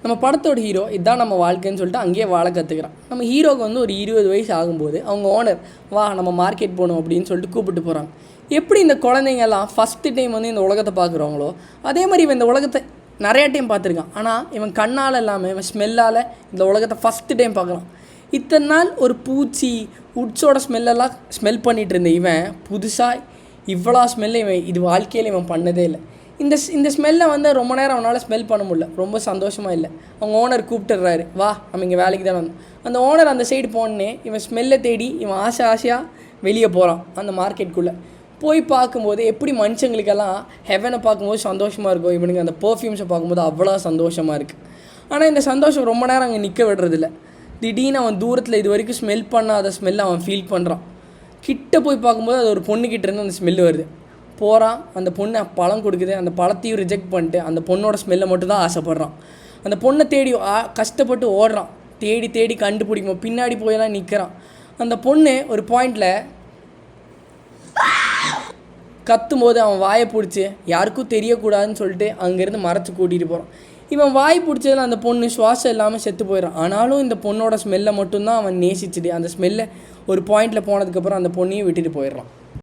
நம்ம படத்தோட ஹீரோ இதுதான் நம்ம வாழ்க்கைன்னு சொல்லிட்டு அங்கேயே வாழ கற்றுக்கிறான். நம்ம ஹீரோவுக்கு வந்து ஒரு 20 வயசு ஆகும்போது அவங்க ஓனர் வா நம்ம மார்க்கெட் போகணும் அப்படின்னு சொல்லிட்டு கூப்பிட்டு போகிறாங்க. எப்படி இந்த குழந்தைங்கெல்லாம் ஃபஸ்ட்டு டைம் வந்து இந்த உலகத்தை பார்க்குறவங்களோ அதே மாதிரி இவன் இந்த உலகத்தை நிறையா டைம் பார்த்துருக்கான். ஆனால் இவன் கண்ணால் இல்லாமல் இவன் ஸ்மெல்லால் இந்த உலகத்தை ஃபஸ்ட்டு டைம் பார்க்குறான். இத்தனை நாள் ஒரு பூச்சி உட்ஸோட ஸ்மெல்லெல்லாம் ஸ்மெல் பண்ணிகிட்டு இருந்த இவன் புதுசாக இவ்வளோ ஸ்மெல்லை இவன் இது வாழ்க்கையில் இவன் பண்ணதே இல்லை. இந்த ஸ்மெல்லை வந்து ரொம்ப நேரம் அவனால் ஸ்மெல் பண்ண முடியல. ரொம்ப சந்தோஷமாக இல்லை. அவங்க ஓனர் கூப்பிட்டுறாரு வா நம்ம இங்கே வேலைக்கு தான் வந்தோம். அந்த ஓனர் அந்த சைடு போனே இவன் ஸ்மெல்லை தேடி இவன் ஆசையாக வெளியே போகிறான். அந்த மார்க்கெட்டுக்குள்ளே போய் பார்க்கும்போது எப்படி மனுஷங்களுக்கெல்லாம் ஹெவனை பார்க்கும்போது சந்தோஷமாக இருக்கும், இவனுக்கு அந்த பர்ஃப்யூம்ஸை பார்க்கும்போது அவ்வளோ சந்தோஷமாக இருக்குது. ஆனால் இந்த சந்தோஷம் ரொம்ப நேரம் அங்கே நிற்க விடுறதில்ல. திடீர்னு அவன் தூரத்தில் இது வரைக்கும் ஸ்மெல் பண்ணாத ஸ்மெல்லை அவன் ஃபீல் பண்ணுறான். கிட்ட போய் பார்க்கும்போது அது ஒரு பொண்ணுக்கிட்ட இருந்து அந்த ஸ்மெல்லு வருது. போகிறான், அந்த பொண்ணை பழம் கொடுக்குது. அந்த பழத்தையும் ரிஜெக்ட் பண்ணிட்டு அந்த பொண்ணோட ஸ்மெல்லை மட்டும் தான் ஆசைப்பட்றான். அந்த பொண்ணை தேடி கஷ்டப்பட்டு ஓடுறான். தேடி தேடி கண்டுபிடிக்கும். பின்னாடி போயெல்லாம் நிற்கிறான். அந்த பொண்ணு ஒரு பாயிண்டில் கத்தும்போது அவன் வாயை பிடிச்சி யாருக்கும் தெரியக்கூடாதுன்னு சொல்லிட்டு அங்கேருந்து மறைச்சி கூட்டிகிட்டு போகிறான். இவன் வாய் பிடிச்சதில் அந்த பொண்ணு சுவாசம் இல்லாமல் செத்து போயிடறான். ஆனாலும் இந்த பொண்ணோட ஸ்மெல்லை மட்டும்தான் அவன் நேசிச்சுட்டு அந்த ஸ்மெல்லை ஒரு பாயிண்டில் போனதுக்கப்புறம் அந்த பொண்ணையும் விட்டுட்டு போயிடுறான்.